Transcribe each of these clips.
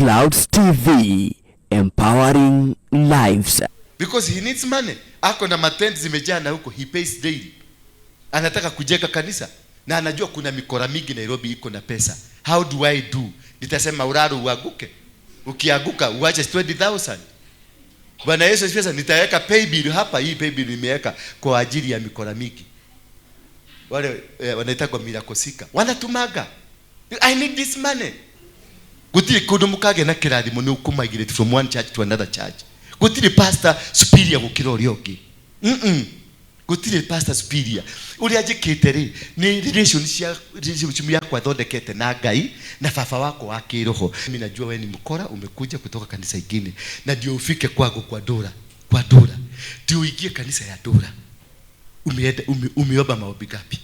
Clouds TV, empowering lives. Because he needs money. Ako na matent zimejaa na huko, he pays daily. Anataka kujenga kanisa na anajua kuna mikora mingi Nairobi iko na pesa. How do I do? Nitasema uraro uaguke. Ukiaguka uache 20,000. Bwana Yesu asifiwe. Nitaweka pay bill hapa, hii pay bill nimeweka kwa ajili ya mikora mingi. Wale wanaita kwa miracle seeker. Wanatumaga. I need this money. Gutiri kundu mukage na kirathimo ni ukumagire from one church to another church. Gutiri pastor superior gukira uri ongi. Gutiri pastor superior. Uri ajikite ri ni relationship yako athondekete na Ngai na baba wako wa kiroho. Mimi najua wewe ni mkora, umekuja kutoka kanisa ingine na ndio ufike kwangu kwa Ndura. Kwa Ndura. Ndio uingie kanisa ya Ndura. Umeomba maombi gapi?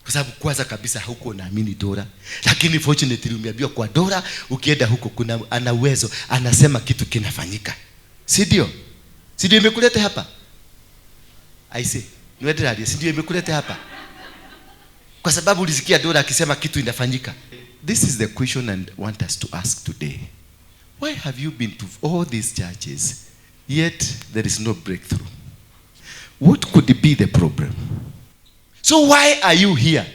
Kwa sababu kwanza kabisa huko naamini Ndura. Lakini fortunately umeambiwa kwa Ndura ukienda huko kuna ana uwezo, anasema kitu kinafanyika. Si ndio? Si ndio imekuleta hapa? I say, niwede si ndio imekuleta hapa? Kwa sababu ulisikia Ndura akisema kitu inafanyika. This is the question I want us to ask today. Why have you been to all these churches yet there is no breakthrough? What could be the problem? So why are you here?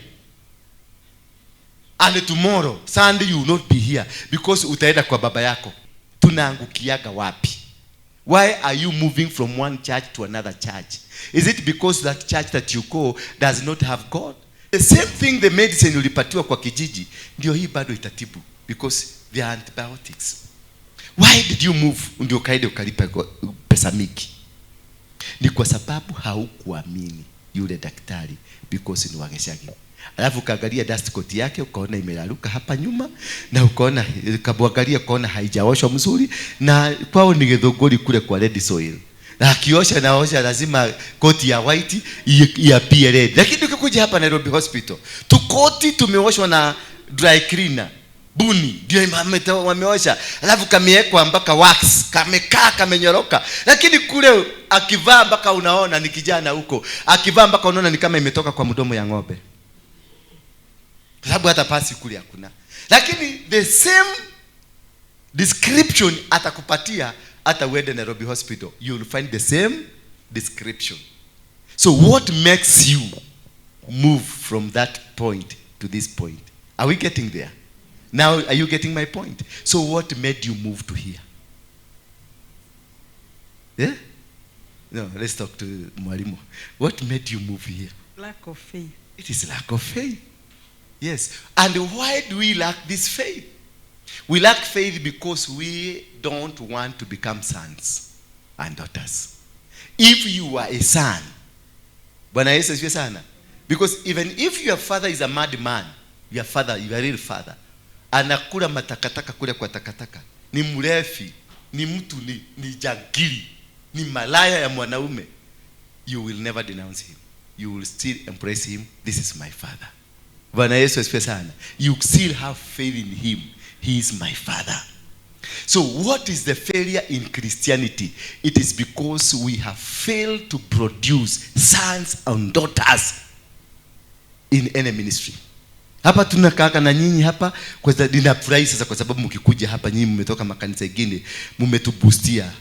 And tomorrow, Sunday, you will not be here because utaenda kwa baba yako. Tunaangukiaga wapi? Why are you moving from one church to another church? Is it because that church that you go does not have God? The same thing the medicine ulipatiwa kwa kijiji, ndio hii bado itatibu because they are antibiotics. Why did you move ndio kaide ukalipa pesa mingi? Ni kwa sababu haukuamini yule daktari because ni wageshagi. Alafu kaangalia dust coat yake ukaona imelaluka hapa nyuma na ukaona kabwangalia ukaona haijaoshwa mzuri na kwao ni githunguri kule kwa red soil. Na kiosha naosha lazima koti ya white iapie red. Lakini ukikuja hapa Nairobi Hospital, tukoti tumeoshwa na dry cleaner. Buni ndio wameosha. Alafu kamewekwa mpaka wax, kamekaa kamenyoroka. Lakini kule akivaa mpaka unaona ni kijana huko. Akivaa mpaka unaona ni kama imetoka kwa mdomo ya ng'ombe. Kwa sababu hata pasi kule hakuna. Lakini the same description atakupatia hata uende Nairobi Hospital. You will find the same description. So what makes you move from that point to this point? Are we getting there? Now, are you getting my point? So what made you move to here? Yeah? No, let's talk to Mwalimu. What made you move here? Lack of faith. It is lack of faith. Yes. And why do we lack this faith? We lack faith because we don't want to become sons and daughters. If you are a son, Bwana Yesu asifiwe sana. Because even if your father is a madman, your father, your real father, anakula matakataka kule kwa takataka, ni mlevi, ni mtu ni jangili, ni malaya ya mwanaume, you will never denounce him. You will still embrace him. This is my father. Bwana Yesu asifiwe sana. You still have faith in him. He is my father. So what is the failure in Christianity? It is because we have failed to produce sons and daughters in any ministry. Hapa tunakaa na nyinyi hapa kwa sababu ninafurahi sasa kwa sababu mkikuja hapa nyinyi mmetoka makanisa mengine mmetuboostia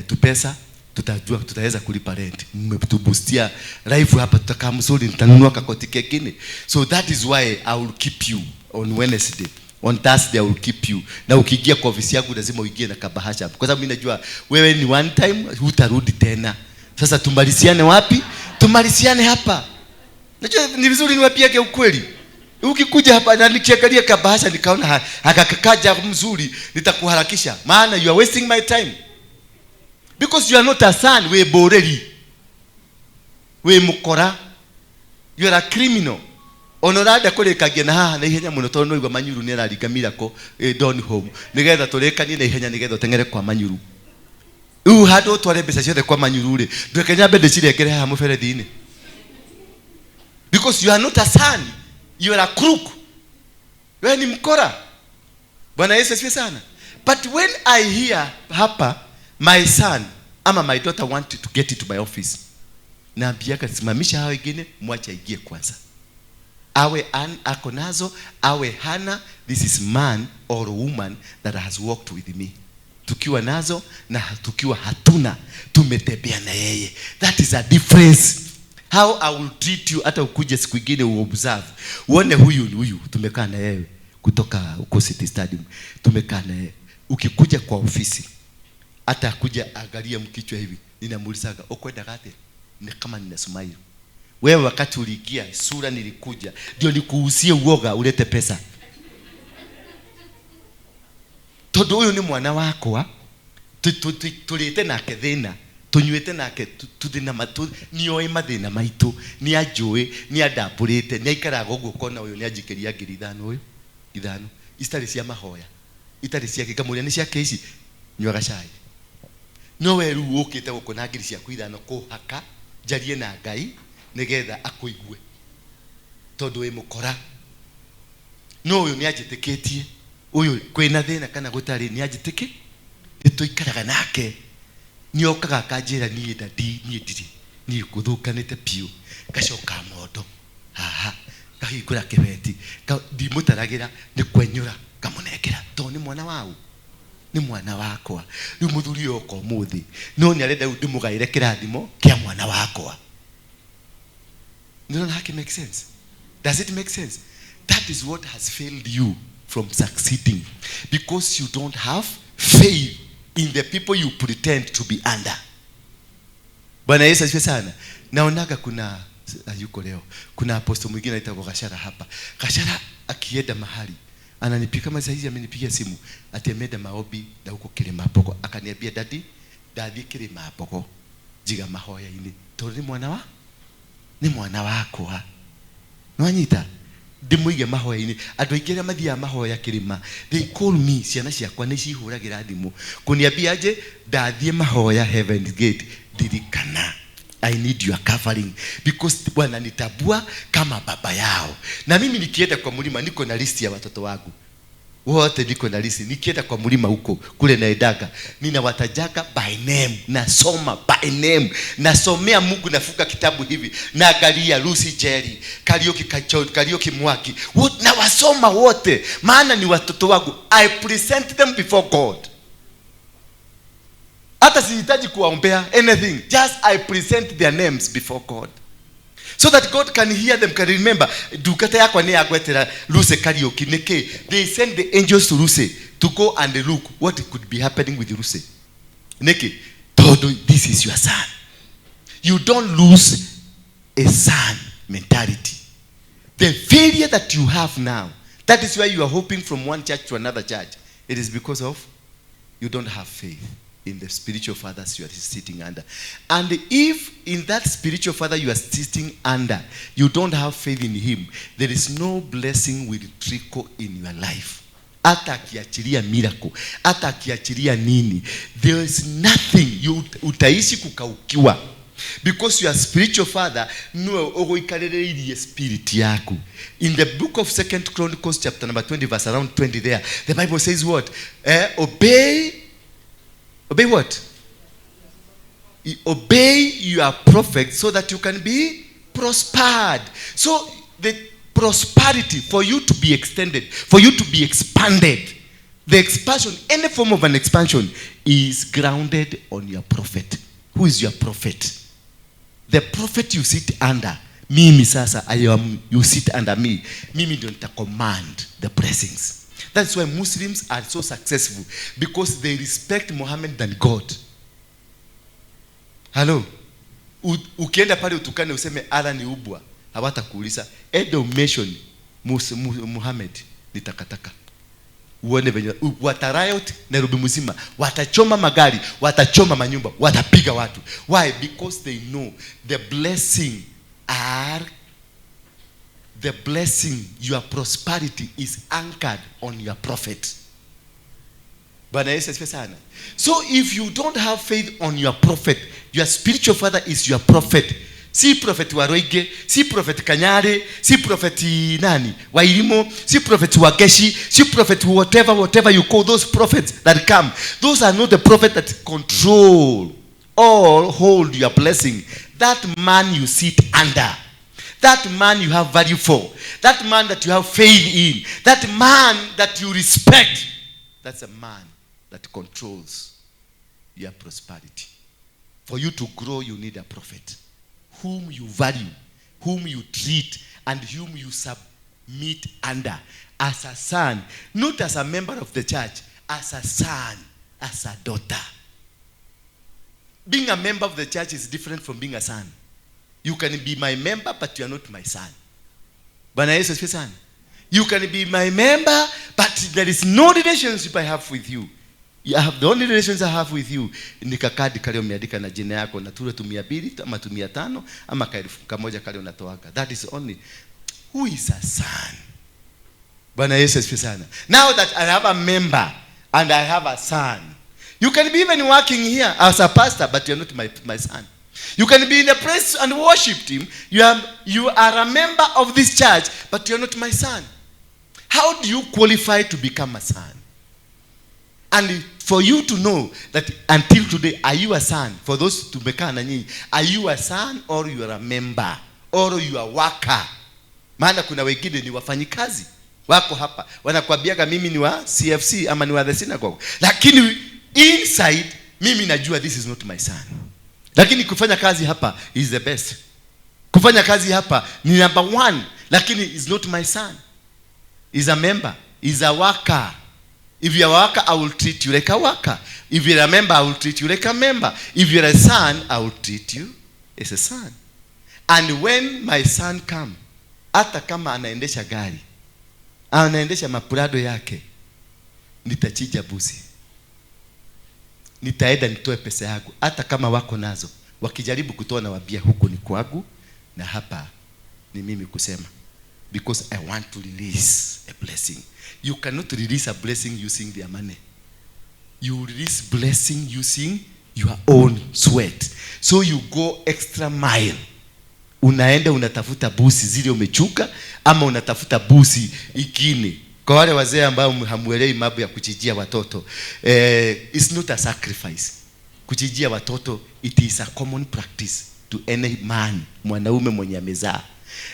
tupesa tutajua tutaweza kulipa rent. Mmetuboostia life hapa tutakaa mzuri nitanunua kakoti kingine. So that is why I will keep you on Wednesday. On Thursday I will keep you. Na ukiingia kwa ofisi yangu lazima uingie na kabahasha. Kwa sababu mimi najua wewe ni one time hutarudi tena. Sasa tumaliziane wapi? Tumaliziane hapa. Najua ni vizuri niwapieke ukweli. Ukikuja hapa na nikiangalia kabahasha nikaona hakakaja mzuri nitakuharakisha. Maana you are wasting my time. Because you are not a son, we boreri. We mukora. You are a criminal. Onorada kule kagena haha na ihenya muno tono igwa manyuru ni ararigamira ko don home. Nigetha turekanie na ihenya nigetha tengere kwa manyuru. Hado tware mbeca ciothe kwa manyuru ri. Ndwekenya mbende cirekere haha muberethi-ini. Because you are not a son. You are a crook. Wewe ni mkora. Bwana Yesu asifiwe sana. But when I hear hapa my son ama my daughter wanted to get into my office, naambiaka simamisha hao wengine mwache aingie kwanza. awe ako nazo, awe hana, this is man or woman that has walked with me. Tukiwa nazo na tukiwa hatuna, tumetembea na yeye. That is a difference. How I will treat you hata ukuje siku nyingine uobserve. Uone huyu tumekaa na yeye kutoka uko City Stadium. Tumekaa na yeye. Ukikuja kwa ofisi hata kuja angalia mkichwa hivi, ninamuulizaga ukwenda gate? Ni kama nina smile. Wewe wakati uliingia sura nilikuja ndio nikuhusie uoga ulete pesa. Todo huyo ni mwana wako wa tulete nake thina, tunyuete nake tuthina matu nioe mathina maitu, ni ajoe ni adapurite ni aikaraga uguo kona uyu ni ajikiria ngiri ithano istari cia mahoya itari cia kikamuria ni cia keici nyuaga cai no weru ukite guko na ngiri cia kuithano kuhaka jarie na Ngai nigetha akuigue tondu wi mukora no uyu ni ajitikitie uyu kwina thina kana gutari ni ajitiki ituikaraga nake ni okaga kanjira ni ndadi ni ndiri ni kuthukanite piu gacoka mondo haha kahikura kibeti ndimutaragira ni kwenyura kamunekera to ni mwana wau ni mwana wakwa riu muthuri yoko muthi no ni arenda ndimugaire kirathimo kia mwana wakwa. Doesn't that make sense? Does it make sense? That is what has failed you from succeeding, because you don't have faith in the people you pretend to be under. Bwana Yesu asifiwe sana. Naonaga kuna yuko leo kuna apostle mwingine anaitwa Gashara hapa. Gashara akienda mahali ananipiga kama saizi amenipigia simu ati ameenda maombi na huko Kilima Poko, akaniambia dadi ndathi Kilima Poko jiga mahoya ini tori ni mwana wako ha nwanyita ndimuige mahoya ini andu aingire mathia mahoya Kilima they call me ciana ciakwa ni cihuragira thimu kuniambia aje ndathie mahoya Heaven's Gate dirikana I need your covering because Bwana nitabua kama baba yao. Na mimi nikienda kwa mlima niko na list ya watoto wangu wote, niko na list. Nikienda kwa mlima huko kule naedaga ninawatajaga by name, nasoma by name, nasomea Mungu, nafuka kitabu hivi na angalia Lucy Jerry, Karioki Mwaki wote na wasoma wote, maana ni watoto wangu. I present them before God. Hata sihitaji kuwaombea anything, just I present their names before God so that God can hear them, can remember. Dukata yako ni agwetera Lucy Karioki neke, they send the angels to Lucy to go and look what could be happening with Lucy neke. Todo, this is your son. You don't lose a son mentality. The failure that you have now, that is why you are hoping from one church to another church. It is because of you don't have faith in the spiritual fathers you are sitting under. And if in that spiritual father you are sitting under, you don't have faith in him, there is no blessing will trickle in your life. Hata akiachilia miracle, hata akiachilia nini, there is nothing. You utaishi kukaukiwa because your spiritual father no ogoikarereye spirit yako. In the book of 2nd Chronicles chapter number 20 verse around 20 there, the Bible says what? Obey what? Obey your prophet so that you can be prospered. So the prosperity for you to be extended, for you to be expanded, the expansion, any form of an expansion is grounded on your prophet. Who is your prophet? The prophet you sit under. Mimi sasa, you sit under me. Mimi ndio nita command the blessings. That's why Muslims are so successful, because they respect Muhammad than God. Hello. Ukienda pale utukane useme Allah ni ubwa, hawatakuuliza edo mention Muhammad ni takataka. Uone venye watariot Nairobi mzima, watachoma magari, watachoma manyumba, watapiga watu. Why? Because they know the blessing, your prosperity is anchored on your prophet. Bwana Yesu asifiwe sana. So if you don't have faith on your prophet, your spiritual father is your prophet. Si prophet Waruinge, si prophet Kanyare, si prophet nani Wairimo, si prophet Wageshi, si prophet whatever you call those prophets that come. Those are not the prophets that control or hold your blessing. That man you sit under, that man you have value for, that man that you have faith in, that man that you respect, that's a man that controls your prosperity. For you to grow, you need a prophet whom you value, whom you treat, and whom you submit under as a son, not as a member of the church, as a son, as a daughter. Being a member of the church is different from being a son. You can be my member, but you are not my son. Bwana Yesu asifiwe sana. You can be my member, but there is no relationship I have with you. You have the only relations I have with you ni kakadi kale umeandika na jina yako na tule 200 ama 500 ama kamoja kale unatoaka. That is only. Who is a son? Bwana Yesu asifiwe sana. Now that I have a member and I have a son, you can be even working here as a pastor, but you are not my son. You can be in the praise and worship team. You are a member of this church, but you are not my son. How do you qualify to become a son? And for you to know that until today, are you a son? For those to become a, are you a son or you are a member or you are a worker? Maana kuna wengine ni wafanyikazi wako hapa wanakuambiaga mimi ni wa CFC ama ni wa the synagogue, lakini inside mimi najua this is not my son. Lakini kufanya kazi hapa is the best. Kufanya kazi hapa ni number 1, lakini is not my son. Is a member, is a worker. If you are a worker, I will treat you like a worker. If you are a member, I will treat you like a member. If you are a son, I will treat you as a son. And when my son come, hata kama anaendesha gari, anaendesha mapurado yake, nitachija busi. Nitaenda nitoe pesa yangu hata kama wako nazo. Wakijaribu kutoa na wabia huko ni kwangu na hapa ni mimi kusema, because I want to release a blessing. You cannot release a blessing using their money. You release blessing using your own sweat. So you go extra mile. Unaenda unatafuta busi zile umechuka ama unatafuta busi ikine. Kwa wale wazee ambao hamuelewi mambo ya kuchijia watoto, it's not a sacrifice. Kuchijia watoto, it is a common practice to any man, mwanaume mwenye amezaa.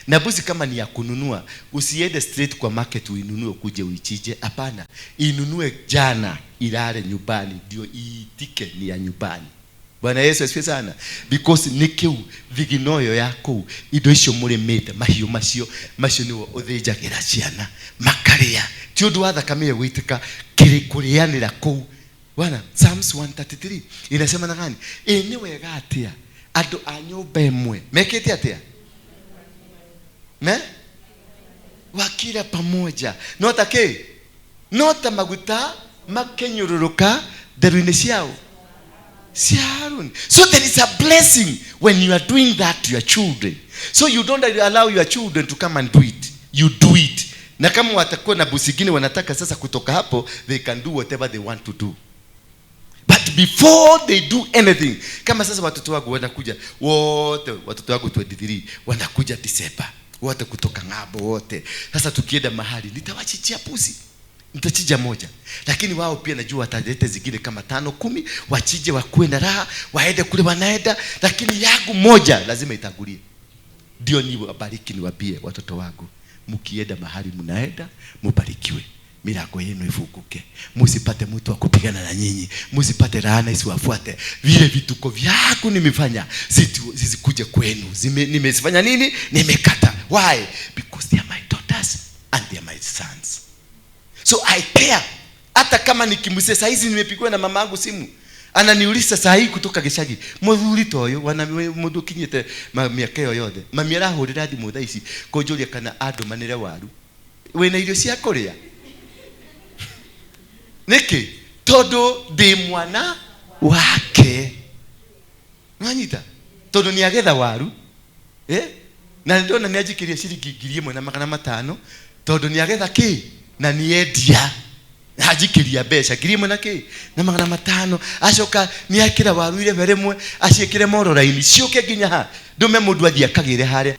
Na busi kama ni ya kununua, usiende straight kwa market uinunue kuje uichije. Hapana, inunue jana ilale nyumbani ndio iitike ni ya nyumbani. Bwana Yesu asifiwe sana. Because nikiu viginoyo yako indo icio muremete mahiu macio niwo uthinjagira ciana makaria ti undu wa thakame ya gwitika kiri kurianira kou. Bwana, Psalms 133 inasema na gani? Ni wega atia andu a nyumba imwe mekete atia wakila pamoja nota ke nota maguta makenyururuka deruine ciao. So there is a blessing when you are doing that to your children. So you don't allow your children to come and do it. You do it. Na kama watakuwa na busigini wanataka sasa kutoka hapo, they can do whatever they want to do. But before they do anything, kama sasa watoto wangu wanakuja wote, watoto wangu 23 wanakuja December wote kutoka ng'ambo wote. Sasa tukienda mahali nitawachichia pusi, nitachija moja, lakini wao pia najua watalete zingine kama 5 10 wachije wakue na raha waende kule wanaenda, lakini yangu moja lazima itangulie. Ndio niwabariki niwaambie watoto wangu, mkienda mahali mnaenda mubarikiwe, milango yenu ifunguke, msipate mtu wa kupigana na nyinyi, msipate laana isiwafuate. Vile vituko vyangu nimefanya zisikuje kwenu. Nimesifanya nini? Nimekata. Why? Because they are my daughters and they are my sons. So I care. Hata kama nikimuse saa hizi nimepigwa na mama yangu simu, ananiuliza saa hii kutoka Gishagi, muthuri toyo wana mundu kinyete miaka yoyothe mamiara hurira thimu thaa ici kunjuria kana andu manire waru wena irio cia kuria niki todo ndi mwana wake mwanyita todo ni agetha waru na ndona ni ajikiria ciringi 1,500 todo ni agetha ki na ni endia hajikiria besha 1,500 acoka ni akira waru ile veremwe aciekire mororaini cioke nginya ha ndume mundu athia kagire hare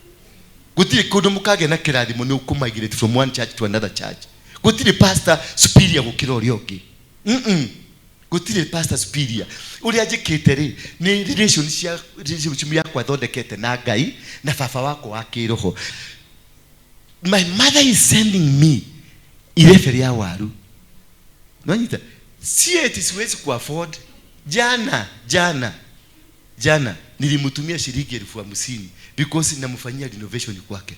gutiri kundu mukage na kirathimo ni ukumigrate from one church to another church. Gutiri pastor superior gukira uri ongi gutire pastor superior uri ajikite ri ni relationship ya kwa thondekete na Ngai na baba wako wa kiroho. My mother is sending me ireferi ya waru. Nanyita si eti siwezi ku afford. Jana nilimtumia shilingi 50,000 because namfanyia renovation kwake.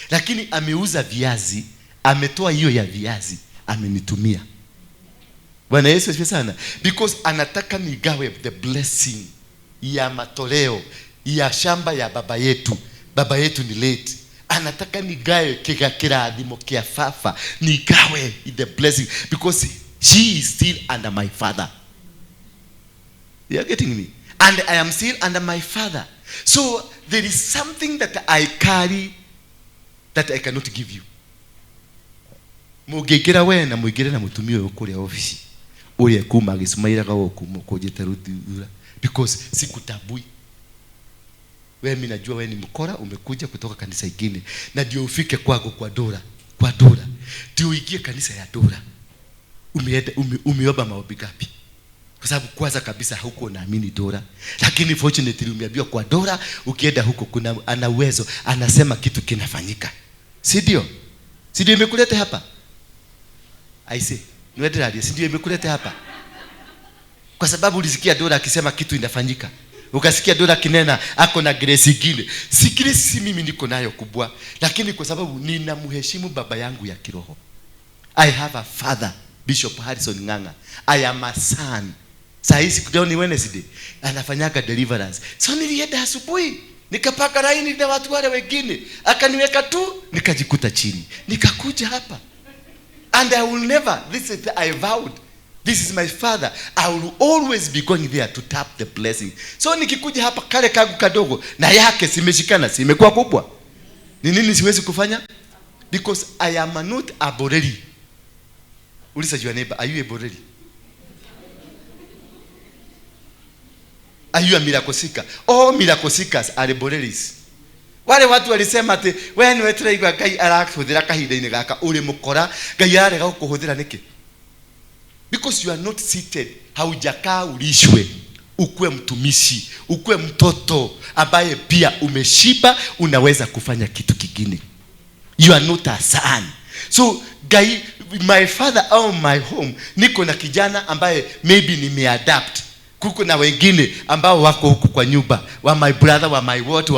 Lakini ameuza viazi, ametoa hiyo ya viazi, amenitumia. Bwana Yesu asifiwe sana. Because anataka nigawe the blessing ya matoleo ya shamba ya baba yetu. Baba yetu ni late. Anataka nigawe kiradhimo kia fafa, nigawe the blessing because she is still under my father. You are getting me? And I am still under my father. So there is something that I carry that I cannot give you. Mugekera we na muigere na mutumia uyu kuri office. Uye kuma gisumaira gawo kumukojeta Ndura because sikutabui. Wewe mimi najua wewe ni mkora, umekuja kutoka kanisa ingine na ndio ufike kwako kwa Ndura. Ndio uingie kanisa ya Ndura. Umeomba maombi gapi? Kwa sababu kwanza kabisa huko naamini Ndura. Lakini fortunately umeambiwa kwa Ndura ukienda huko kuna ana uwezo, anasema kitu kinafanyika. Si ndio? Si ndio imekuleta hapa? I say, niweteraje, si ndio imekuleta hapa? Kwa sababu ulisikia Ndura akisema kitu inafanyika. Ukasikia Ndura kinena ako na grace ingine. Si grace mimi niko nayo kubwa, lakini kwa sababu ninamheshimu baba yangu ya kiroho. I have a father, Bishop Harrison Nganga. I am a son. Saisi kudao ni Wednesday anafanyaga deliverance. So nilienda asubuhi nikapaka laini na watu wale wengine, akaniweka tu, nikajikuta chini, nikakuja hapa. And I will never, I vowed, this is my father, I will always be going there to tap the blessing. So nikikuja hapa kale kagu kadogo na yake simeshikana, simekuwa kubwa. Ni nini siwezi kufanya? Because I am not a boreri. Ulisa your neighbor, are you a boreri? Are you a miracle seeker? All miracle seekers are boreris. Wale watu walisema ati wewe ni wetu igwa Ngai arakuhudira kahinda-ini gaka uri mukora, Ngai arega gukuhudira niki? Because you are not seated, haujakaa ulishwe, ukue mtumishi, ukue mtoto ambaye pia umeshiba, unaweza kufanya kitu kingine. You are not a son. So Ngai, my father au my home, niko na kijana ambaye maybe nimeadapt. Kuko na wengine ambao wako huko kwa nyumba, wa my brother, wa my what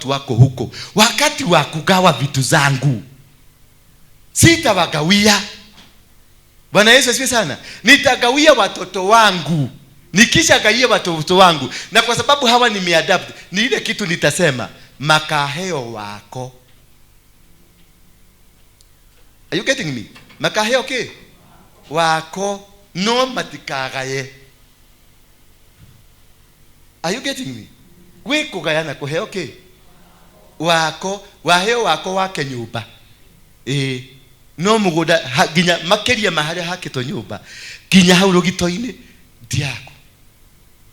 wako huko. Wakati wa kugawa vitu zangu sitawagawia. Bwana Yesu asifiwe sana. Nitagawia watoto wangu. Nikisha gawia watoto wangu, na kwa sababu hawa nimeadapt, ni ile kitu nitasema makaheo wako. Are you getting me? Makaheo okay? Wako no matikagaye. Are you getting me? We kugayana kuhe okay? Wako, waheo wako wake nyumba. No mugoda ginya makeria mahali hake to nyumba. Ginya hau rugito-ini ndiako.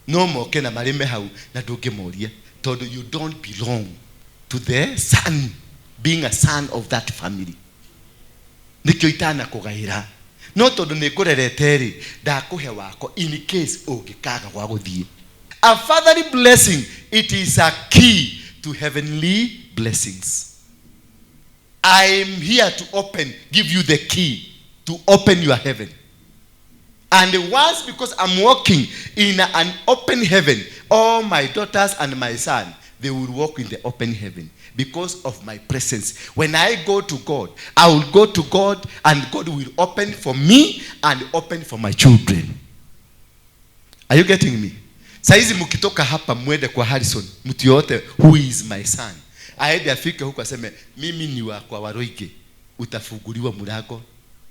No moke na marime hau na ndungimuria tondu you don't belong to the son, being a son of that family. Nikyo itana kugaira. No tondu nikurerete ri ndakuhe wako in case ungikaga gwa guthie. A fatherly blessing, it is a key to heavenly blessings. I am here to give you the key to open your heaven. And once, because I'm walking in an open heaven, all my daughters and my son, they will walk in the open heaven because of my presence. When I go to God, I will go to God and God will open for me and open for my children. Are you getting me? Saizi mkitoka hapa mwende kwa Harrison, mtu yote who is my son, aende afike huko aseme mimi ni wa kwa Waruinge, utafunguliwa mlango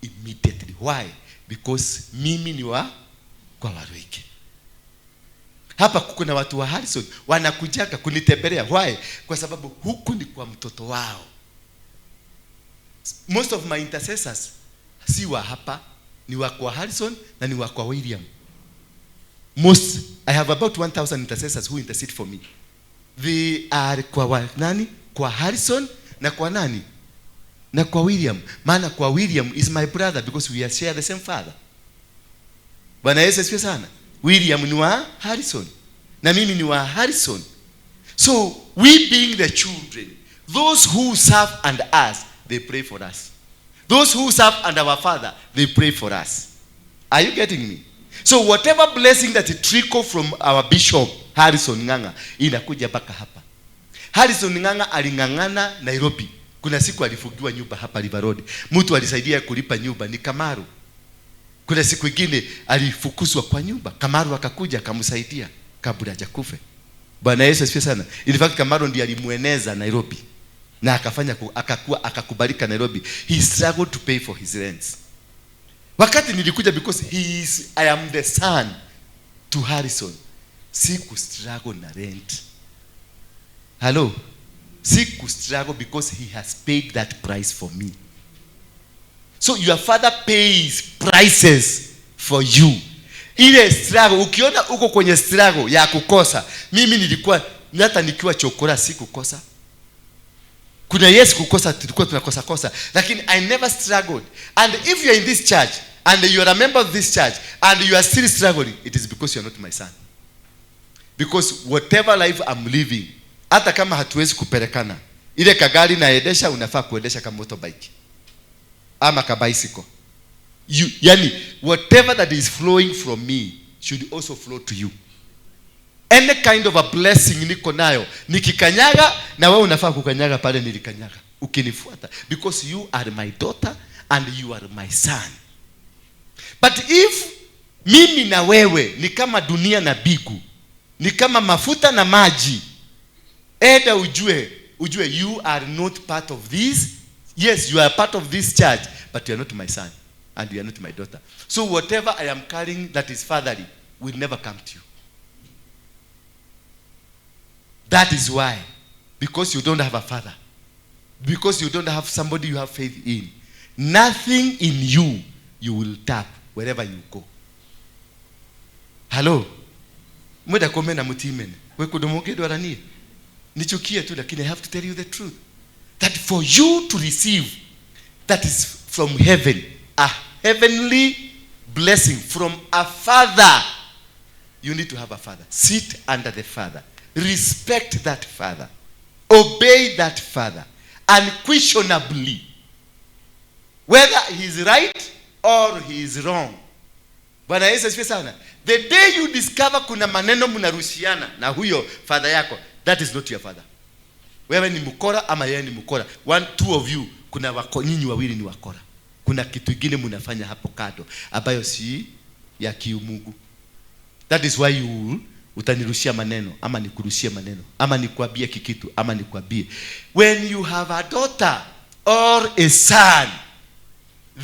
immediately. Why? Because mimi ni wa kwa Waruinge. Hapa kuko na watu wa Harrison wanakujaka kunitembelea. Why? Kwa sababu huku ni kwa mtoto wao. Most of my intercessors si wa hapa, ni wa kwa Harrison na ni wa kwa William. I have about 1,000 intercessors who intercede for me. They are kwa nani? Kwa Harrison na kwa nani? Na kwa William. Maana kwa William is my brother because we share the same father. Bwana Yesu asifiwe sana. William ni wa Harrison na mimi ni wa Harrison. So we being the children, those who serve under us, they pray for us. Those who serve under our father, they pray for us. Are you getting me? So whatever blessing that trickle from our bishop Harrison Nganga inakuja mpaka hapa. Harrison Nganga alingangana Nairobi. Kuna siku alifugiwa nyumba hapa River Road. Mtu alisaidia kulipa nyumba ni Kamaru. Kuna siku nyingine alifukuzwa kwa nyumba. Kamaru akakuja akamsaidia kabla hajakufa. Bwana Yesu asifiwe sana. In fact Kamaru ndiye alimueneza Nairobi. Na akafanya akakubalika Nairobi. He struggled to pay for his rents. Wakati nilikuja because I am the son to Harrison. Siku struggle na rent. Hello. Siku struggle because he has paid that price for me. So your father pays prices for you. Ile struggle, ukiona uko kwenye struggle ya kukosa, mimi nilikuwa hata nikiwa chokora sikukosa. Kuna yes kukosa, tulikuwa tunakosa, lakini I never struggled. And if you are in this church and you are a member of this church and you are still struggling, it is because you are not my son. Because whatever life I'm living, hata kama hatuwezi kupelekana, ile kagari naendesha unafaa kuendesha kama motorbike ama ka bicycle. Yani whatever that is flowing from me should also flow to you. Any kind of a blessing niko nayo, nikikanyaga na wewe unafaa kukanyaga pale nilikanyaga ukinifuata, because you are my daughter and you are my son. But if mimi na wewe ni kama dunia na bigu, ni kama mafuta na maji, eda ujue you are not part of this. Yes, you are part of this church, but you are not my son and you are not my daughter. So whatever I am carrying that is fatherly will never come to you. That is why, because you don't have a father, because you don't have somebody you have faith in, nothing in you will tap wherever you go. Hello. Mweda komena mutimene. Wekudomoke dwarani. Nichukie tu lakini I have to tell you the truth. That for you to receive that is from heaven, a heavenly blessing from a father, you need to have a father. Sit under the father. Respect that father. Obey that father unquestionably. Whether he is right or he is wrong. Bwana Yesu asifiwe sana. The day you discover kuna maneno mnarushiana na huyo father yako, that is not your father. Wewe ni mkora ama yeye ni mkora. Two of you, kuna nyinyi wawili ni wakora. Kuna kitu kingine mnafanya hapo kado ambayo si ya kiumungu. That is why you utanirushia maneno ama nikurushia maneno ama nikwambie kikitu ama nikwambie. When you have a daughter or a son,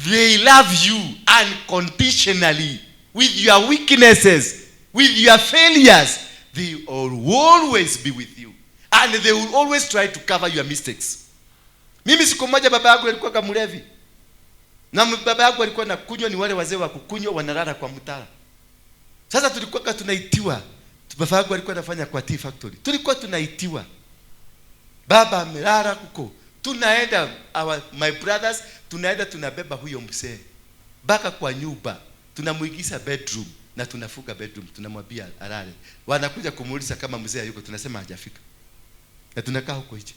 they love you unconditionally with your weaknesses, with your failures. They will always be with you and they will always try to cover your mistakes. Mimi siku moja baba yangu alikuwa kamlevi. Na baba yangu alikuwa na kunywa, ni wale wazee wa kukunywa wanalala kwa mtara. Sasa tulikuwa tunaitiwa. Baba yangu alikuwa anafanya kwa tea factory. Tulikuwa tunaitiwa. Baba amelala kuko. Tunaenda my brothers, tunaenda tunabeba huyo mzee baka kwa nyumba, tunamuigiza bedroom na tunafuka bedroom, tunamwambia alale. Wanakuja kumuuliza kama mzee hayuko, tunasema hajafika. Na tunakaa huko nje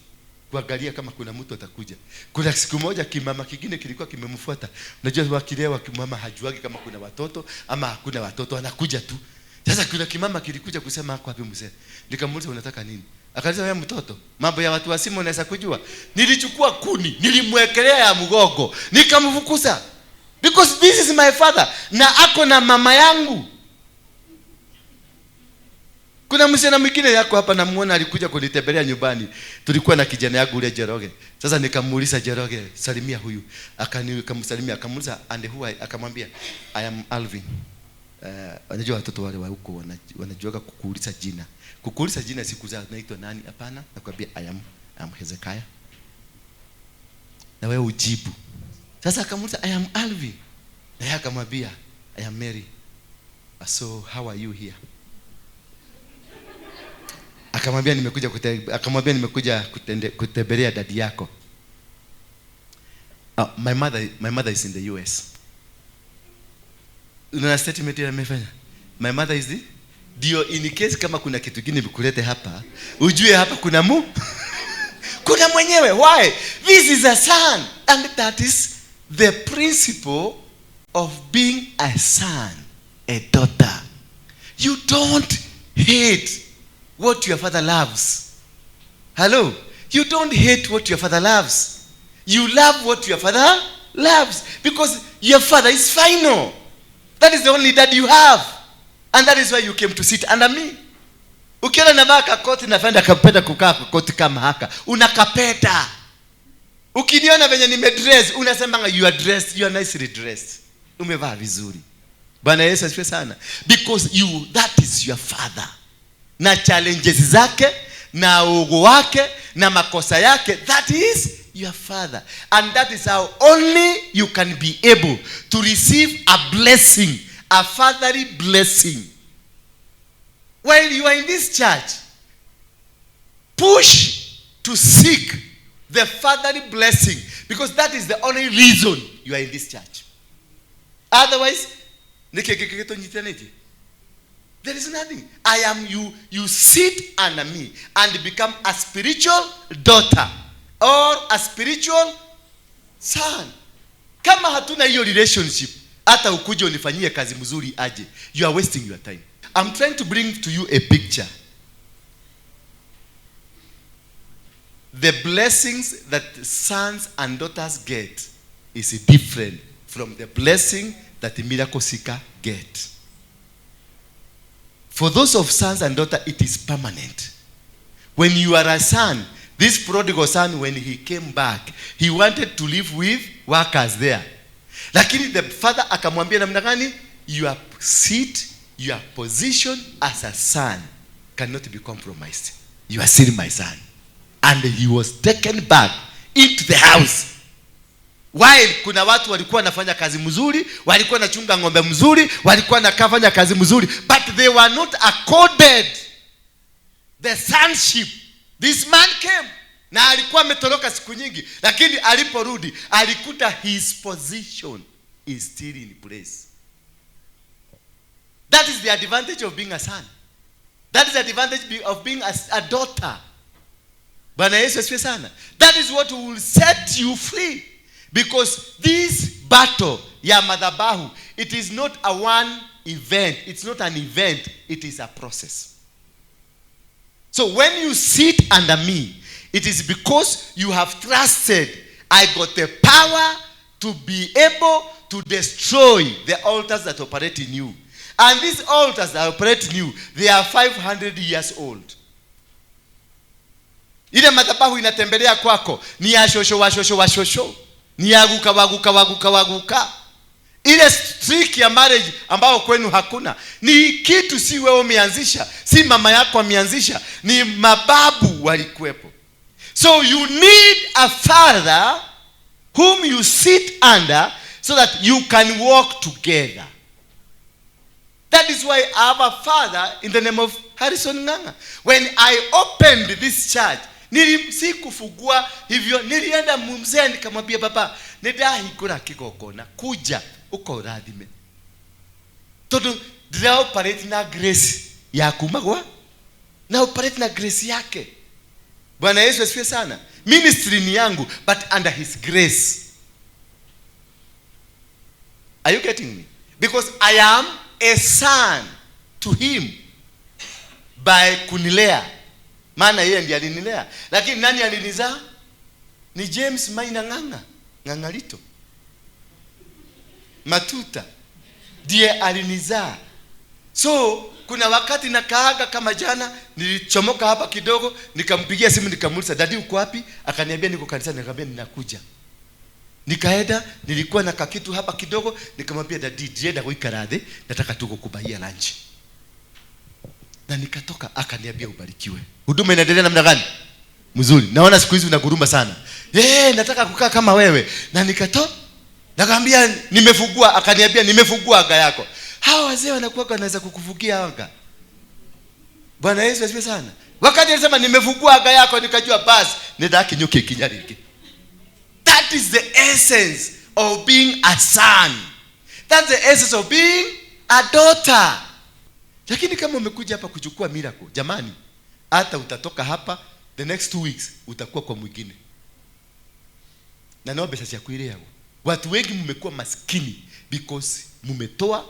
kuangalia kama kuna mtu atakuja. Kuna siku moja kimama kingine kilikuwa kimemfuata. Unajua wakilewa kimama hajuagi kama kuna watoto ama hakuna watoto, anakuja tu. Sasa kuna kimama kilikuja kusema hako wapi mzee. Nikamuuliza unataka nini? Akaniza wewe mtoto, mambo ya watu wasimu unaweza kujua. Nilichukua kuni, nilimwekelea ya mgogo, nikamfukuza. Because this is my father na ako na mama yangu. Kuna msichana mwingine yako hapa namuona alikuja kunitembelea nyumbani. Tulikuwa na kijana yangu ule Jeroge. Sasa nikamuuliza Jeroge, salimia huyu. Akamsalimia, akamuuliza and who akamwambia I am Alvin. Wanajua watoto wale wa huko wanajuaga kukuuliza jina. Kukuuliza jina siku za naitwa nani? Hapana, nakwambia I am Hezekiah. Na wewe ujibu. Sasa akamuuliza I am Alvin. Na yeye akamwambia I am Mary. So how are you here? Akamwambia nimekuja kutembelea dadi yako. My mother is in the US. Una statement ya nimefanya. My mother is the dio, in case kama kuna kitu kingine bikulete hapa, ujue hapa kuna kuna mwenyewe. Why? This is a son, and that is the principle of being a son, a daughter. You don't hate what your father loves. Hello? You don't hate what your father loves. You love what your father loves, because your father is final. That is the only dad you have, and that is why you came to sit under me. Ukiona navaa kakoti nafenda kapenda kukaa kakoti kama haka, unakapeta. Ukiniona venye nimedress unasema you are dressed, you are nicely dressed. Umevaa vizuri. Bwana Yesu asifiwe sana. Because that is your father. Na challenges zake, na ugo wake, na makosa yake, that is your father. And that is how only you can be able to receive a blessing, a fatherly blessing. While you are in this church, push to seek the fatherly blessing, because that is the only reason you are in this church. Otherwise, there is nothing. I am you. You sit under me and become a spiritual daughter or a spiritual son. Kama hatuna hiyo relationship, hata ukuje unifanyie kazi mzuri aje, you are wasting your time. I'm trying to bring to you a picture. The blessings that sons and daughters get is different from the blessing that the miracle seeker get. For those of sons and daughters, it is permanent. When you are a son, this prodigal son, when he came back, he wanted to live with workers there. Lakini the father akamwambia namna gani? Your seat, your position as a son cannot be compromised. You are still my son. And he was taken back into the house. While kuna watu walikuwa nafanya kazi mzuri, walikuwa nachunga ng'ombe mzuri, walikuwa nakafanya kazi mzuri, but they were not accorded the sonship. This man came, na alikuwa ametoroka siku nyingi, lakini aliporudi alikuta his position is still in place. That is the advantage of being a son. That is the advantage of being a daughter. Bwana Yesu asifiwe sana. That is what will set you free. Because this battle ya madhabahu, it is not a one event. It's not an event. It is a process. So when you sit under me, it is because you have trusted I got the power to be able to destroy the altars that operate in you. And these altars that operate in you, they are 500 years old. Ile madhabahu inatembelea kwako ni ya shosho. Ni yaguka waguka. Ile streak ya marriage ambao kwenu hakuna, ni kitu si wewe umeanzisha, si mama yako ameanzisha, ni mababu walikuwepo. So you need a father whom you sit under so that you can walk together. That is why I have a father in the name of Harrison Nganga. When I opened this church, sikufugua hivyo, nilienda mzee nikamwambia baba, nidahikura kigokona kuja uko radhime. Todo ndio operate na grace ya kumagwa, na operate na grace yake. Bwana Yesu asifiwe sana. Ministry ni yangu, but under his grace. Are you getting me? Because I am a son to him by kunilea. Maana yeye ndiye alinilea. Lakini nani alinizaa? Ni James Maina Nganga, Ngangalito Matuta ndiye alinizaa. So kuna wakati nakaaga kama jana, nilichomoka hapa kidogo, nikampigia simu nikamuuliza, "Dadi uko wapi?" Akaniambia niko kanisani. Nikamwambia ninakuja. Nikaenda, nilikuwa na kakitu hapa kidogo, nikamwambia dadi, "Dienda kuikaradhe, nataka tuko kubahia lunch." Na nikatoka, akaniambia ubarikiwe. Huduma inaendelea namna gani? Mzuri. Naona siku hizi unaguruma sana. Nataka kukaa kama wewe. Na nikatoka, nikamwambia nimefugua, akaniambia nimefugua aga yako. Hao wazee wanakuwa wanaweza kukufugia aga. Bwana Yesu asifiwe sana. Wakati alisema nimefugua aga yako, nikajua basi nitaki nyuki kinyariki. That is the essence of being a son. That's the essence of being a daughter. Lakini kama umekuja hapa kuchukua miracle, jamani, hata utatoka hapa the next 2 weeks utakuwa kwa mwingine. Na naomba sasa kuelewa. Watu wengi mmekuwa maskini because mumetoa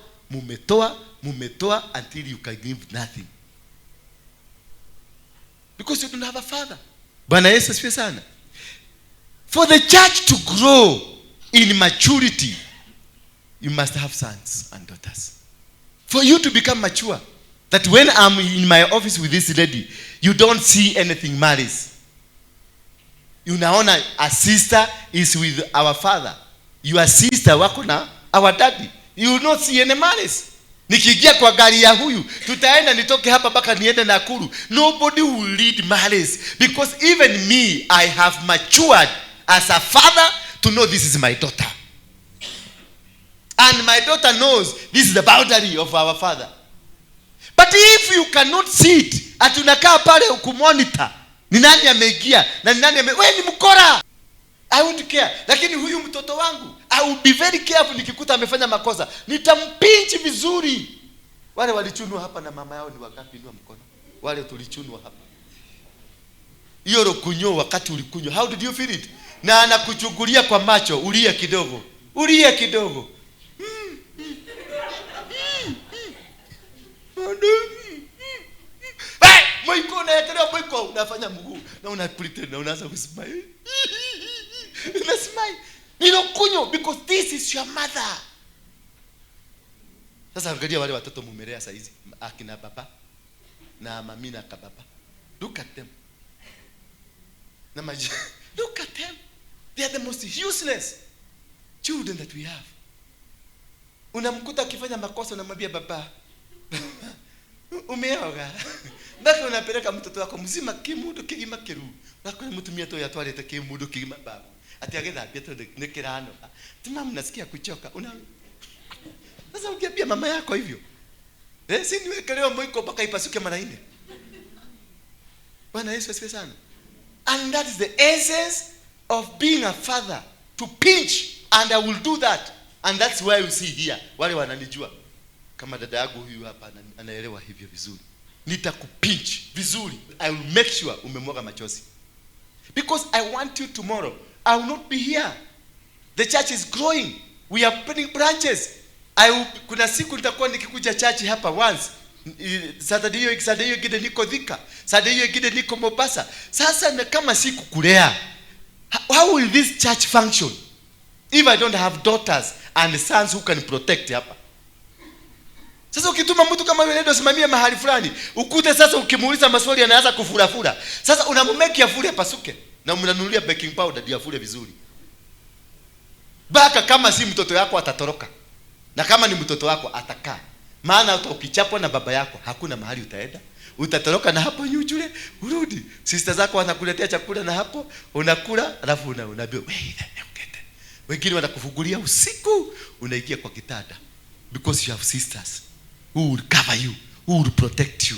until you can give nothing. Because you don't have a father. Bwana Yesu asifiwe sana. For the church to grow in maturity, you must have sons and daughters. For you to become mature, that when I'm in my office with this lady, you don't see anything malice. Unaona a sister is with our father, your sister wako na our daddy, you will not see any malice. Nikiingia kwa gari ya huyu, tutaenda nitoke hapa mpaka niende Nakuru, nobody will lead malice, because even me, I have matured as a father to know this is my daughter, and my daughter knows this is the boundary of our father. But if you cannot sit, atunakaa pale ukumonitor ni nani ameingia na ni nani wewe ni mkora, I won't care. Lakini huyu mtoto wangu, I will be very careful. Nikikuta amefanya makosa, nitampinchi vizuri. Wale walichunwa hapa na mama yao ni wangapi? Inua mkono. Wale tulichunwa hapa. Hiyo rokunyo wakati ulikunywa, how did you feel it? Na anakuchungulia kwa macho, ulia kidogo. Ulia kidogo. Moiko na yetelea moiko, unafanya mguu na unapretend na unaanza kusmile. Una smile. Nilokunyo because this is your mother. Sasa angalia wale watoto mumelea saa hizi, akina baba na mami na kababa. Look at them. Na maji. Look at them. They are the most useless children that we have. Unamkuta akifanya makosa, unamwambia baba, umeoga. Baka unapeleka mtoto wako mzima kimudu kigima kiru. Baka mtumia to yatwalete kimudu kigima baba. Ati agethambia to nekirano. Tima mnasikia kuchoka. Sasa ukiambia mama yako hivyo. Si niwekelewa moiko mpaka ipasuke mara 4. Bwana Yesu asifiwe sana. And that is the essence of being a father, to pinch, and I will do that. And that's why you see here, wale wananijua kama dada yangu huyu hapa anaelewa hivyo vizuri. Nitakupinch vizuri. I will make sure umemwaga machozi. Because I want you tomorrow. I will not be here. The church is growing. We are opening branches. Kuna siku nitakuwa nikikuja church hapa once. Saturday hiyo gide niko Thika. Saturday hiyo gide niko Mombasa. Sasa na kama siku kulea, how will this church function if I don't have daughters and sons who can protect hapa? Sasa ukituma mtu kama yule ndio simamia mahali fulani, ukute sasa ukimuuliza maswali anaanza kufurafura. Sasa unamumeki afure pasuke na mnanunulia baking powder ndio afure vizuri. Baka kama si mtoto yako atatoroka. Na kama ni mtoto wako atakaa. Maana hata ukichapwa na baba yako hakuna mahali utaenda. Utatoroka na hapo nyujule, urudi. Sister zako wanakuletea chakula na hapo unakula, alafu unaambia wengine wanakufungulia usiku, unaingia kwa kitanda. Because you have sisters who will cover you, who will protect you.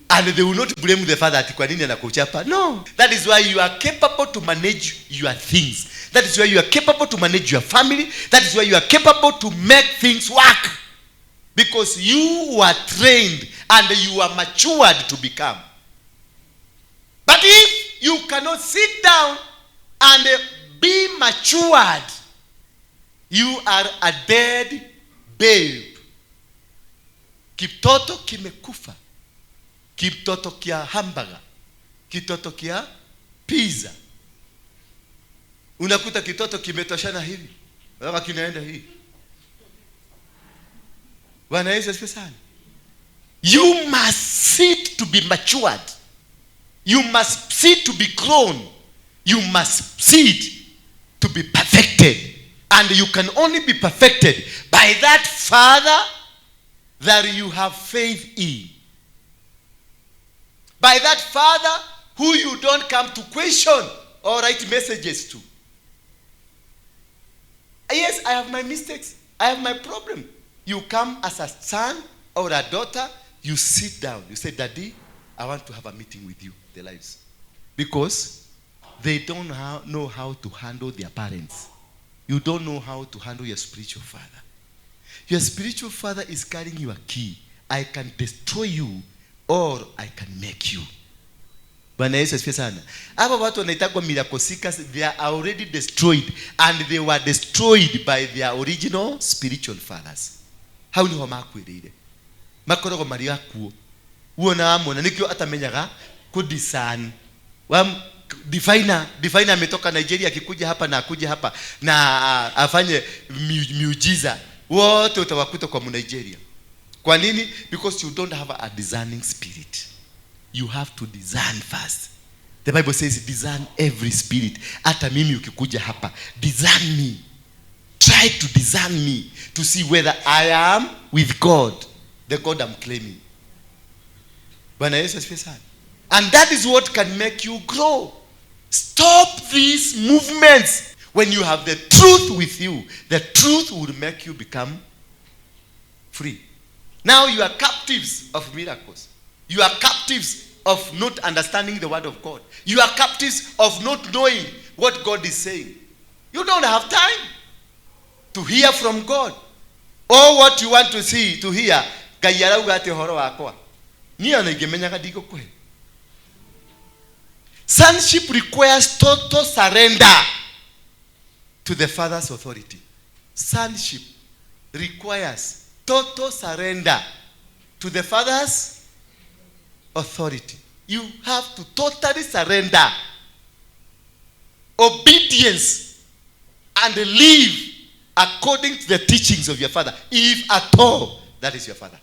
And they will not blame the father ati kwa nini anakuchapa. No. That is why you are capable to manage your things. That is why you are capable to manage your family. That is why you are capable to make things work. Because you were trained and you are matured to become. But if you cannot sit down and be matured, you are a dead babe. Kitoto kimekufa. Kitoto kia hamburger. Kitoto kia pizza. Unakuta kitoto kimetoshana hivi. Waka kinaenda hivi. Bwana Yesu asifiwe sana. You must sit to be matured. You must sit to be grown. You must sit to be perfected. And you can only be perfected by that father that you have faith in. By that father who you don't come to question or write messages to. Yes, I have my mistakes. I have my problem. You come as a son or a daughter, you sit down. You say, Daddy, I want to have a meeting with you, their lives. Because they don't know how to handle their parents. You don't know how to handle your spiritual father. Your spiritual father is carrying your key. I can destroy you or I can make you. Bwana Yesu asifiwe sana. Hapa watu wanaitwa miracle seekers, they are already destroyed and they were destroyed by their original spiritual fathers. How ni homakwirire makorogo mari akuo uona amona nikyo atamenyaga ku design wa definer ametoka Nigeria akikuja hapa na akuja hapa na afanye miujiza wote utawakuta kwa Nigeria. Kwa nini? Because you don't have a discerning spirit. You have to discern first. The Bible says discern every spirit. Hata mimi ukikuja hapa, discern me. Try to discern me to see whether I am with God, the God I'm claiming. Bwana Yesu asifiwe sana. And that is what can make you grow. Stop these movements. When you have the truth with you, the truth will make you become free. Now you are captives of miracles. You are captives of not understanding the word of God. You are captives of not knowing what God is saying. You don't have time to hear from God. All what you want to see, to hear, sonship requires total surrender to the Father's authority. Sonship requires total surrender to the Father's authority. You have to totally surrender, obedience, and live according to the teachings of your father, if at all that is your father.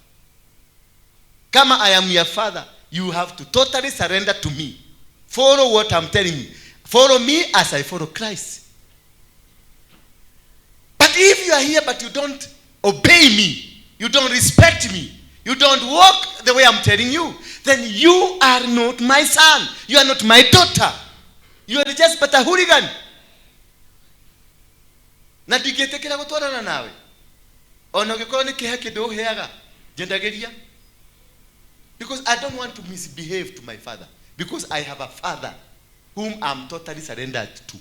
Kama I am your father, you have to totally surrender to me. Follow what I'm telling you. Follow me as I follow Christ. But if you are here but you don't obey me, you don't respect me, you don't walk the way I'm telling you, then you are not my son. You are not my daughter. You are just but a hooligan. Na digetekera gutwarana nawe. Ono gikoro ni kihe kido heaga. Jendageria. Because I don't want to misbehave to my father. Because I have a father whom I'm totally surrendered to.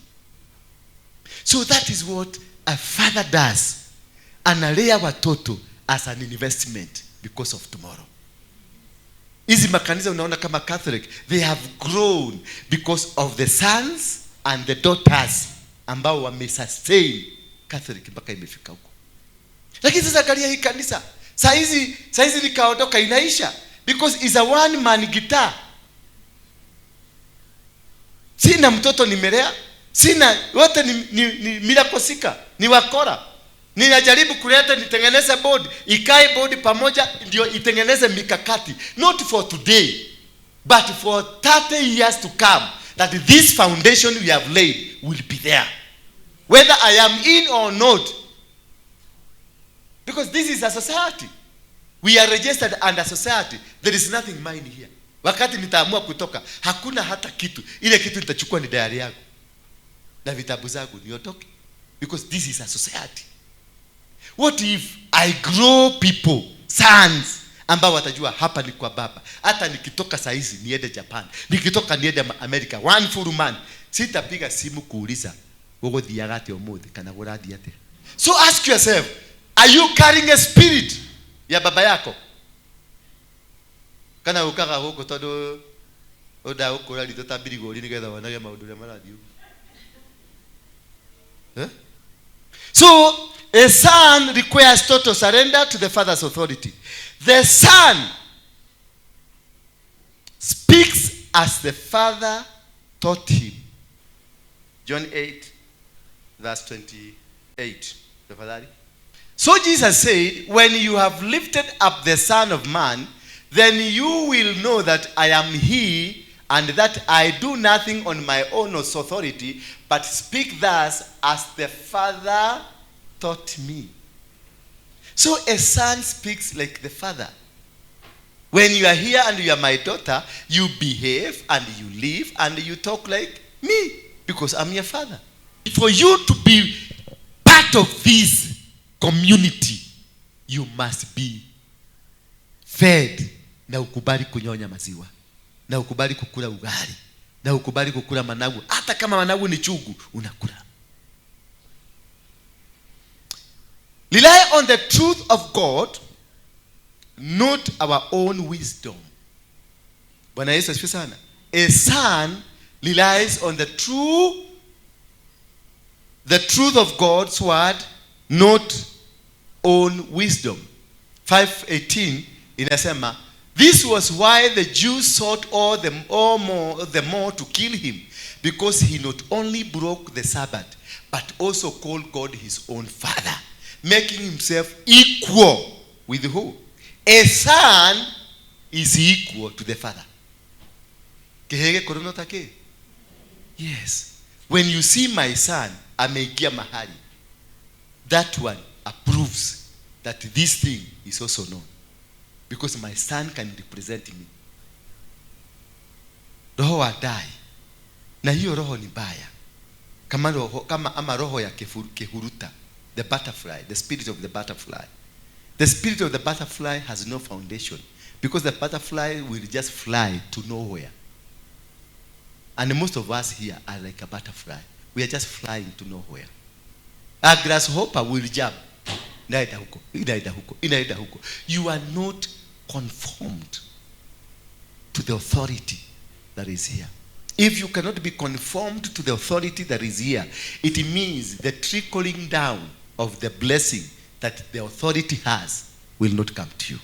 So that is what a father does. Analea watoto as an investment because of tomorrow. Hizi makanisa unaona kama Catholic, they have grown because of the sons and the daughters ambao wamesustain Catholic mpaka imefika huko. Lakini sasa angalia hii kanisa. Saizi likaondoka inaisha because is a one man guitar. Sina mtoto nimelea, sina wote ni miracle seeker, ni wakora. Ninajaribu kuleta nitengeneze board, ikae board pamoja ndio itengeneze mikakati, not for today but for 30 years to come, that this foundation we have laid will be there whether I am in or not, because this is a society. We are registered under society. There is nothing mine here. Wakati nitaamua kutoka, hakuna hata kitu. Ile kitu nitachukua ni diary yangu na vitabu zangu niotoke, because this is a society. What if I grow people, sons, ambao watajua hapa ni kwa baba. Hata nikitoka saa hizi niende Japan, nikitoka niende America, one full man, sitapiga simu kuuliza wogo diagati omuthi kana guradi ate. So ask yourself, are you carrying a spirit ya baba yako? Kana ukaga huko todo oda huko ali totabiri goli nigetha wanage maundu ya maradio. So a son requires total surrender to the father's authority. The son speaks as the father taught him. John 8 verse 28. So Jesus said, when you have lifted up the Son of Man, then you will know that I am he, and that I do nothing on my own authority, but speak thus as the Father taught me. So a son speaks like the father. When you are here and you are my daughter, you behave and you live and you talk like me, because I'm your father. For you to be part of this community, you must be fed. Na ukubali kunyonya maziwa, na ukubali kukula ugali, na ukubali kukula managu. Hata kama managu ni chugu, unakula. Rely on the truth of God, not our own wisdom. Bwana Yesu asifiwe sana. A son relies on the truth of God's word, not own wisdom. 5:18 inasema, this was why the Jews sought all the more to kill him, because he not only broke the Sabbath, but also called God his own father, making himself equal with who? A son is equal to the father. Yes. When you see my son, ameingia mahali, that one approves that this thing is also known, because my son can represent me. Roho wadai, na hiyo roho ni baya, kama roho ya kehuruta, the butterfly, the spirit of the butterfly. The spirit of the butterfly has no foundation, because the butterfly will just fly to nowhere. And most of us here are like a butterfly. We are just flying to nowhere. A grasshopper will jump. Inaenda huko, inaenda huko, inaenda huko. You are not conformed to the authority that is here. If you cannot be conformed to the authority that is here, it means the trickling down of the blessing that the authority has will not come to you.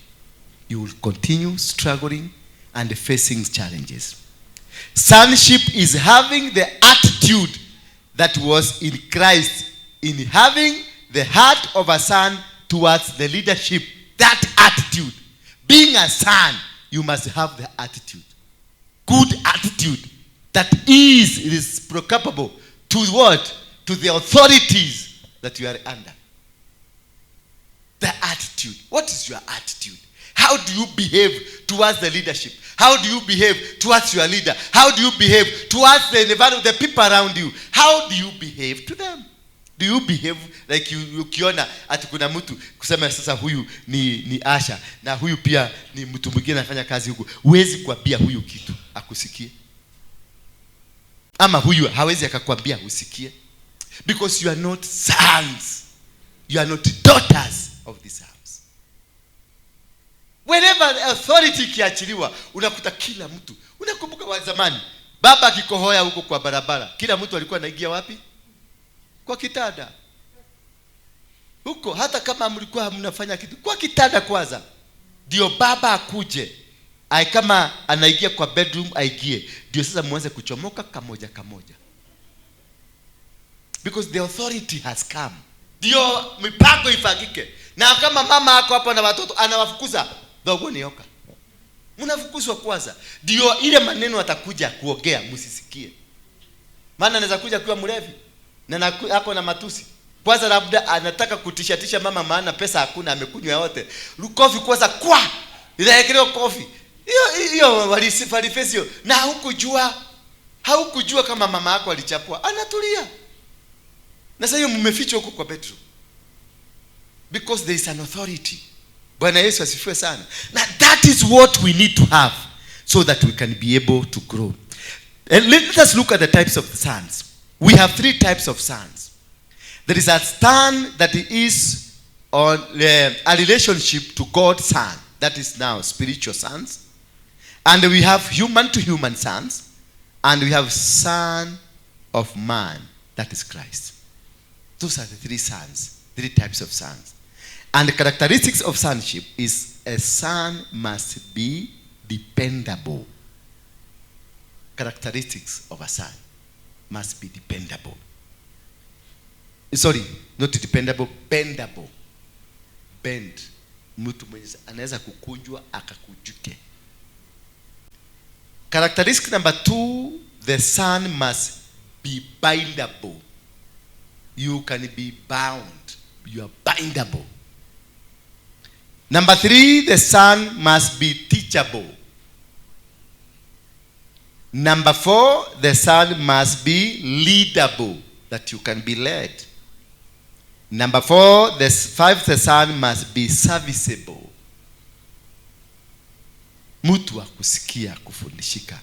You will continue struggling and facing challenges. Sonship is having the attitude that was in Christ, in having the heart of a son towards the leadership. That attitude. Being a son, you must have the attitude. Good attitude that is reciprocable to what? To the authorities that you are under. The attitude. What is your attitude? How do you behave towards the leadership? How do you behave towards your leader? How do you behave towards the people around you? How do you behave to them? Do you behave like you ukiona ati kuna mtu kusema sasa huyu ni Asha na huyu pia ni mtu mwingine anafanya kazi huko, huwezi kuambia huyu kitu akusikie? Ama huyu hawezi akakwambia usikie? Because you are not sons. You are not daughters of this house. Whenever the authority kiachiliwa, unakuta kila mtu. Unakumbuka wa zamani, baba akikohoya huko kwa barabara, kila mtu alikuwa anaingia wapi? Kwa kitanda. Huko hata kama mlikuwa mnafanya kitu, kwa kitanda kwanza. Ndio baba akuje. Kama anaingia kwa bedroom aingie. Ndio sasa muanze kuchomoka kamoja kamoja. Because the authority has come. Ndio mipango ifanyike. Na kama mama yako hapa na watoto anawafukuza, dogo ni yoka. Mnafukuzwa kwanza. Ndio ile maneno atakuja kuongea msisikie. Maana anaweza kuja kuwa mlevi na ako na matusi. Kwanza labda anataka kutishatisha mama, maana pesa hakuna, amekunywa yote. Kofi kwanza kwa. Inaekelewa kofi. Hiyo walifesio na haukujua kama mama yako alichapwa. Anatulia. Na sasa hiyo mmefichwa huko kwa bedroom. Because there is an authority. Bwana Yesu asifiwe sana. Now that is what we need to have so that we can be able to grow. And let us look at the types of sons. We have 3 types of sons. There is a son that is on a relationship to God's son. That is now spiritual sons. And we have human to human sons. And we have son of man. That is Christ. Those are the 3 sons. 3 types of sons. And the characteristics of sonship is a son must be dependable. Characteristics of a son must be dependable. Sorry, not dependable, bendable. Bend. Mtu mwenye anaweza kukunjwa akakunjuke. Characteristic number 2, the son must be bindable. You can be bound. You are bindable. Number 3, the son must be teachable. Number 4, the son must be leadable, that you can be led. Number 5, the son must be serviceable. Mtu wa kusikia, kufundishika.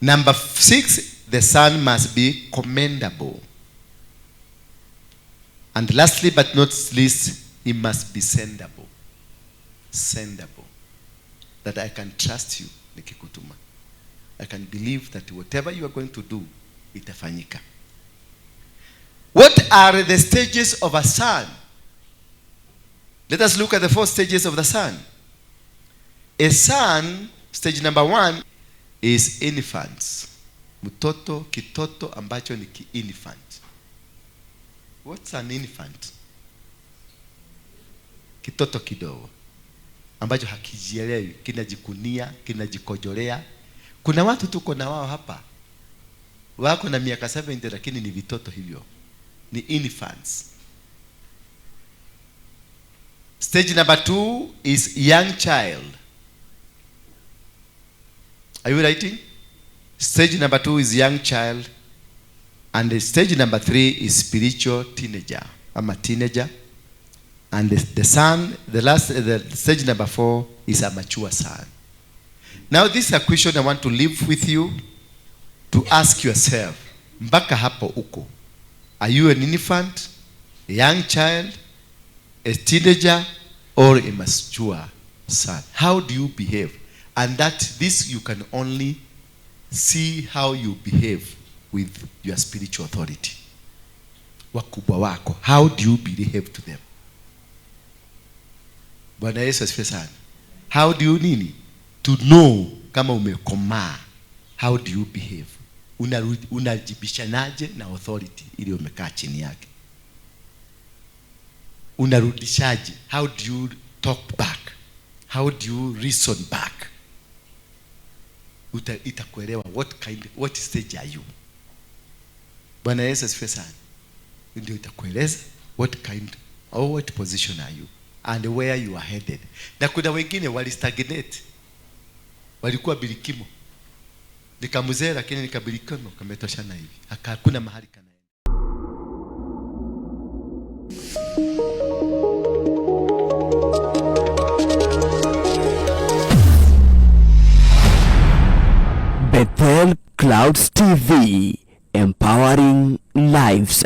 Number 6, the son must be commendable. And lastly but not least, It must be sendable. Sendable. That I can trust you nikikutuma. I can believe that whatever you are going to do, itafanyika. What are the stages of a son? Let us look at the 4 stages of the son. A son, stage number 1, is infants. Mtoto, kitoto ambacho ni ki-infant. What's an infant? Kitoto kidogo ambacho hakijielewi, kinajikunia, kinajikojolea. Kuna watu tuko na wao hapa wako na miaka 70 lakini ni vitoto hivyo, ni infants. Stage number 2 is young child. Are you writing? Stage number 2 is young child, and the stage number 3 is spiritual teenager. I'm a teenager. And the son, the stage number 4 is a mature son. Now this is a question I want to leave with you to ask yourself. Mpaka hapo uko. Are you an infant, a young child, a teenager, or a mature son? How do you behave? And this you can only see how you behave with your spiritual authority. Wakubwa wako. How do you behave to them? Bwana Yesu asifiwe sana. How do you nini? To know kama umekomaa. How do you behave? Unajibishanaje na authority ili umekaa chini yake? Unarudishaje? How do you talk back? How do you reason back? Itakuelewa what stage are you? Bwana Yesu asifiwe sana. Ndio itakueleza what position are you and where you are headed. Na kuna wengine walistagnate, walikuwa bilikimo, nikamuzee lakini nikabilikano kametoshana hivi, hakuna mahali kana. Bethel Clouds TV, empowering lives.